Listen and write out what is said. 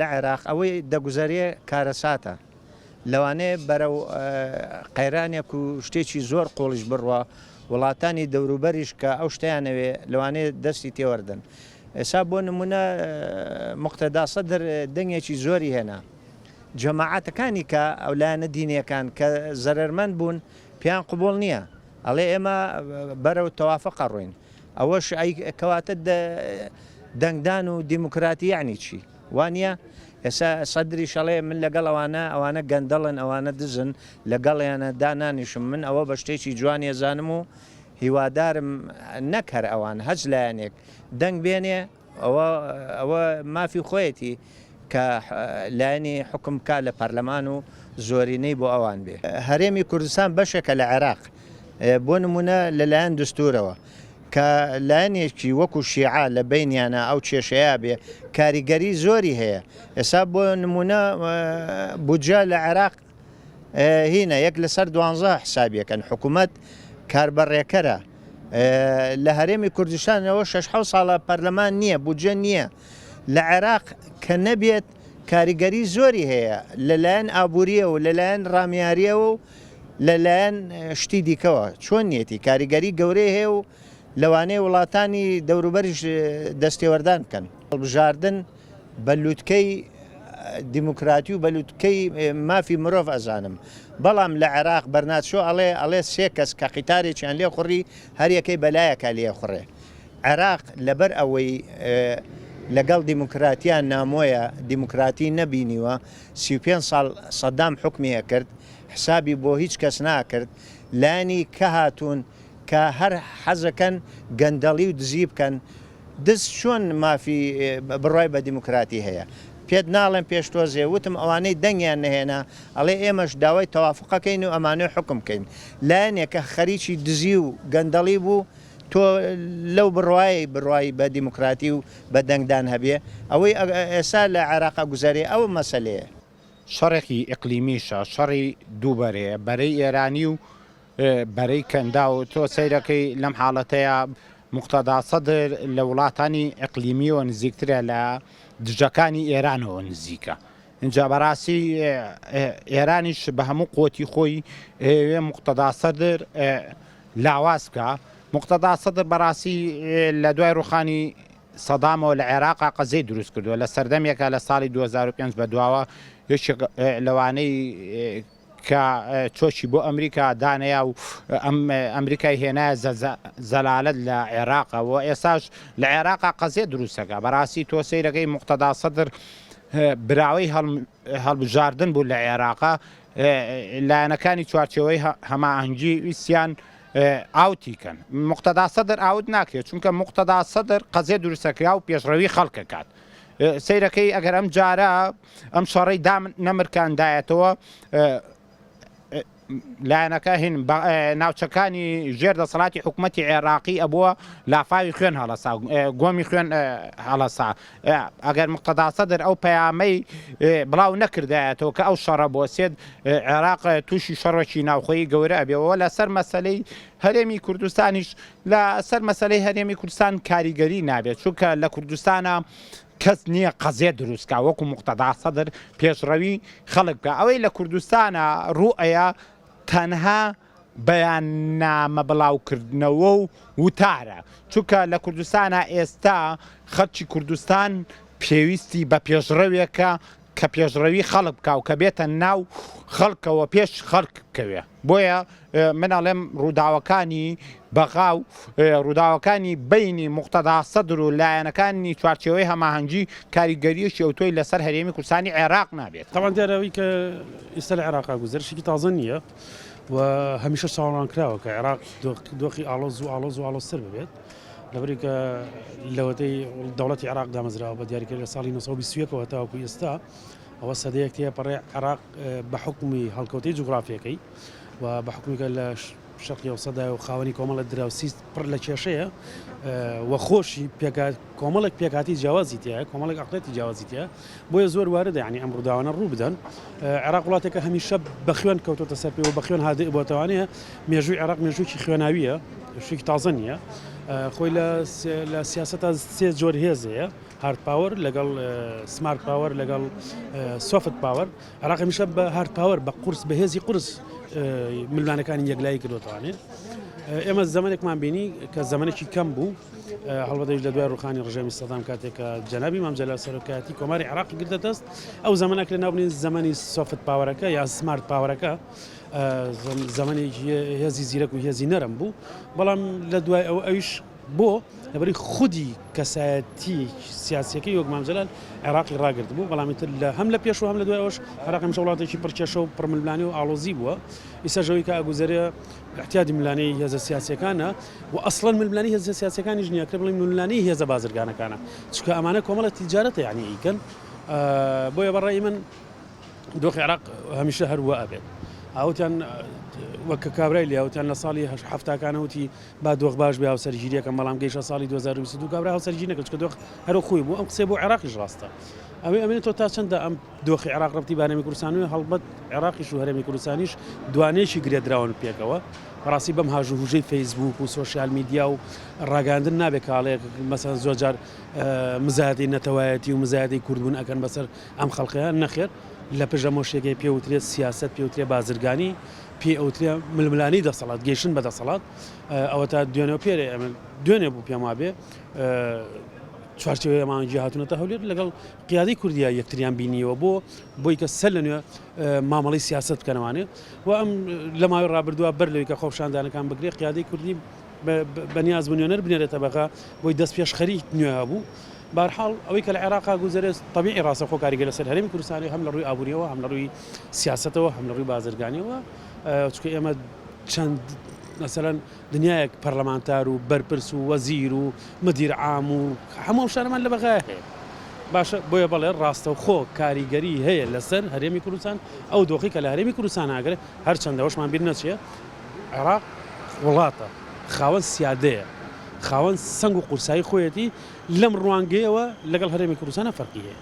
لە عێراق ئەوەی دەگوزارێ کارەساتە لەوانەیە بەرەو قەیرانێک و شتێکی زۆر قۆڵیش بڕوە وڵاتانی دەوروبەریش کە ئەو شتیانەوێ لەوانەیە دەستی تێوەردن. ئێستا بۆ نمونە موقتەدا سەدر دەنگێکی زۆری هێنا جەماعەتەکانی کە ئەولایەنە دینیەکان کە زەرمەند بوون پێیان قوبوڵ نییە ئەڵێ ئێمە بەرەو تەوافەقە ڕووین ئەوەش کەواتە دەنگدان و دیموکراتی یعنی چی وانە ئێستا سەدری شەڵێ من لەگەڵ ئەوانە گەندەڵن ئەوانە دزن لەگەڵیانە دانانیشم من ئەوە بە شتێکی جوانی ێزانم و هیوادارم نەکەر ئەوان هەج لایەنێک دەنگ بێنێ ئەوە مافی خۆیەتی کە لایەنی حکم کا لە پەرلەمان و زۆرینەی بۆ ئەوان بێ. هەرێمی کوردستان بەشێکە لە عێراق بۆ نمونە لەلایەن دستورەوە کە لایەنێکی وەکو شیعە لە بینیانە ئەو کێشەیە بێ کاریگەری زۆری هەیە. ئێستا بۆ نمونە بودجە لە عێراق هینە 1/12 حسابیەکەن حکوومەت کاربەڕێکەرە لە هەرێمی کوردستانەوە 6 ساڵە پەرلەمان نییە بودجە نییە لە عێراق کە نەبێت کاریگەری زۆری هەیە لەلایەن ئابووریە و لەلایەن ڕامیاریە و لەلایەن شتی دیکەوە چۆن نیەتی کاریگەری گەورەی هەیە و لەوانەیە وڵاتانی دەوروبەریش دەستێوەردان بکەن بژاردن بە لووتکەی دیموکراتی و بەلووتکەی مافی مرۆڤ ئەزانم بەڵام لە عێراق بەرناتشۆ ئەڵێ سێ کەس کە قیتارێکیان لێ خوڕی هەر یەکەی بەلایەکە لێ خوڕێ. عێراق لەبەر ئەوەی لەگەڵ دیموکراتیان نامۆیە دیموکراتی نەبینیوە 35 ساڵ سەدام حکمیە کرد حسابی بۆ هیچ کەس ناکرد لانی کە هاتوون کە هەر حەزەکەن گەندەڵی و دزی بکەن دز چۆن مافی بڕای بە دیموکراتی هەیە پێت ناڵێن پێشتۆزێ وتم ئەوانەی دەنگیان نهێنا ئەڵێ ئێمەش داوای تەوافقەکەین و ئەمانەی حکمکەین لایەنێکە خەریکی دزی و گەندەڵی بوو تۆ لەو بڕوای بە دیموکراتی و بە دەنگدان هەبێ ئەوەی ئێستا لە عێراق گوزارێ ئەو مەسەلەیە شەڕێکی ئیقلیمیشە شەڕی دووبەرەیە بەرەی ئێرانی و بەرەی کەندا و تۆ سەیرەکەی لەم حاڵەتەیە موقتەدا سەدر لە وڵاتانی ئیقلیمیەوە نزیکترە لە دژەکانی ئێرانەوە نزیکە اینجا بەڕاستی ئێرانیش بە هەموو قوتی خۆی موقتەدا سەدر لاواز بکە موقتەدا سەدر بەڕاستی لە دوای ڕوخانی سەدامەوە لە عێراقا قەزەی دروست کردووە لە سەردەمێکە لە ساڵی 2005 بەدواوە یەکێک لەوانەی کە چۆشی بۆ ئەمریکا دانەیە و ئەمریکای هێنایە زەلالەت لە عێراقەوە ئێساش لە عێراقا قەزێ دروستەکە بەڕاستی تۆ سەیرەکەی موقتەدا سەدر براوەی هەڵبژاردن بوو لە عێراقا لایەنەکانی چوارچێوەی هەماهەنگی ویسیان ئاوتیکەن موقتەدا سەدر ئاوت ناکرێت چونکە موقتەدا سەدر قەزێ دروستەکرا و پێشڕەوی خەڵکەکات سەیرەکەی ئەگەر ئەم جارە ئەم شەڕەی دام نەمرکاندایەتەوە لایەنەکە هین ناوچەکانی ژێر دەسەڵاتی حکوومەتی عێراقی ئەبووە لافاوی خوێن هەڵەسا گۆمی خوێن هەڵەسا ئەگەر موقتەدا سەدر ئەو پەیامەی بڵاو نەکردایەتەوە کە ئەو شەڕە بۆسێت عێراق تووشی شەڕێکی ناوخۆیی گەورە ئەبێەوە لەسەر مەسەلەی هەرێمی کوردستانیش لەسەر مەسەلەی هەرێمی کوردستان کاریگەری نابێت چونکە لە کوردستانە کەس نییە قەزێ دروستکە وەکو موقتەدا سەدر پێشڕەوی خەڵک بکە ئەوەی لە کوردستانە ڕوئەیە تەنها بەیاننامە بڵاوکردنەوە و وتارە چونکە لە کوردستانە ئێستا خەڵکی کوردستان پێویستی بە پێشڕەوێکە کە پێشڕەوی خەڵک بکە و کە بێتە ناو خەڵکەوە پێش خەڵک بکەوێ بۆیە منەڵێم ڕووداوەکانی بەغاو ڕووداوەکانی بینی موقتەدا سەدر و لایەنەکانی چوارچێوەی هەماهەنگی کاریگەریەکی ئەوتۆی لەسەر هەرێمی کوردستانی عێراق نابێت طبعا دیارەوەی کە ئێستا لە عێراقا گوزەرشێکی تازە نییە و هەمیشە چاوەڕوان کراوە کە عێراق دۆخی ئاڵۆزتر ببێت لەبەری کە لەوەتەی دەوڵەتی عێراق دامەزراوە بە دیاریکرد لە ساڵی 1920 تاوەکو ئێستا ئەوە سەدەیەک تێ پەڕێ عێراق بە حکمی هەڵکەوتەی جوگرافیەکەی و بە حکومیکە لە شەرقی ئەوسەدا و خاوەنی کۆمەڵە دراوسی پڕ لە کێشەیە و خۆشی کۆمەڵێک پێکاتی جیاوازی تایە کۆمەڵێک عقلەتی جیاوازی تایە بۆیە زۆر واردە یعنی ئەم ڕووداوانە ڕوو بدەن عێراق وڵاتێکە هەمیشە بە خوێن کەوتۆتە سەر پێ و بە خوێن هادئ بۆتەوانەیە مێژووی عێراق مێژوویکی خوێناویە شتێکی تازە نییە خۆی لە سیاسەتە سێ جۆر هێزەیە هارد باور لەگەڵ سمارت باور لەگەڵ سۆفت باور عراق هەمیشە بە هارد باور بە قورس بەهێزی قورس ململانەکانی یەکلایی کردوتوانێت ئێمە زەمانێکمان بینی کە زەمانێکی کەم بوو هەڵبەتەش لە دوای ڕوخانی ڕژێمی سەدام کاتێکە جەنابی مام جەلال سەرۆکایەتی کۆماری عراقی گرتە دەست ئەو زەمانێک لە ناوبنین زەمانی سۆفت پاوەرەکە یا سمارت پاوەرەکە زەمانێکی هێزی زیرەک و هێزی نەرم بوو بەڵام لە دوای ئەویش بۆ لەبەری خودی کەسایەتی سیاسیەکەی وەک مام جەلال عێراقی ڕاگرت بوو بەڵامیتر هەم لە پێش و هەم لە دوای ئەوش عێراق هەمیشە وڵاتێکی پڕکێشە و پڕململانی و ئاڵۆزی بووە ئێستا ژەوەی کە ئەگوزارێ احتیاجی ململانەی هێزە سیاسیەکانە و ئەسڵەن ململانی هێزە سیاسیەکانیش نییە کە بڵێم ململانی هێزە بازرگانەکانە چونکە ئەمانە کۆمەڵە تیجارەتە یعنی ئیکەن بۆیە بەڕای من دۆخی عێراق هەمیشە هەروە ئەبێت ئەوتیان وەکە کابرای لێ ئەوتیان لە ساڵی هەفتاکانە وتی با دۆخ باش بێ هاوسەرگیریەکەم بەڵام گەیشتە ساڵی 2022 کابرا هاوسەرگیری نەکرد چکە دۆخ هەرو خۆی بوو ئەم قسەی بۆ عێراقیش ڕاستە ئەمێنێت تۆ تا چەندە ئەم دۆخی عێراق ڕەبتی بە هەرێمی کوردستانی هەڵبەت عێراقیش و هەرێمی کوردستانیش دوانەیەکی گرێدراون پێکەوە بەڕاستی بەم هاژوهوژەی فەیسبوک و سۆشیال میدیا و ڕاگەاندن نابێت کاڵەیەک مەسەن زۆر جار مزایەتی نەتەوایەتی و مزایەتی کوردبوون ئەکەن بەسەر ئەم خەڵقیان نەخێر لە پێشەمۆشتێکی پێوترێت سیاست پێوترێ بازرگانی پێ ئەوترێ ململانی دەسەڵات گەیشتن بە دەسەڵات ئەوە تا دوێنێ پێرێ ئەمە دوێنێ بوو پێم وابێ چوارچێوەیە مانگی هاتوونەتە هەولێر لەگەڵ قیادی کوردیا یەکتریان بینیەوە بۆی کە سەر لە نوێ مامەڵی سیاست بکەنەوانێ و ئەم لە ماوەی ڕابردووە بەر لەوەی کە خۆپشاندانەکان بگرێ قیادی کوردی بەنیاز بنیۆنەر بنێرێتە بەغا بۆی دەست پێش خەریک نوێ بوو بارحاڵ ئەوەی کە لە عێراقا گوزارێت طبیعی ڕاستە خۆ کاریگە لەسەر هەرێمی کوردستانی هەم لە ڕووی ئابووریەوە هەم لە ڕووی سیاستەوە هەم لە ڕووی بازرگانیەوە چونکە ئێمە چەند مثلەن دنیایەک پەرلەمانتار و بەرپرس و وەزیر و مدیر عام و هەموو شارەمان لە بەغایە هەیە باشە بۆیە بەڵێ ڕاستە و خۆ کاریگەری هەیە لەسەر هەرێمی کوردستان ئەو دۆخی کە لە هەرێمی کوردستان ئاگرێت هەر چەندەوەشمان بیر نەچێت عێراق وڵاتە خاوەن سیادەیە خاوەن سەنگ و قورسایی خۆیەتی لەم ڕوانگەیەوە لەگەڵ هەرێمی کوردستانە فەرقی هەیە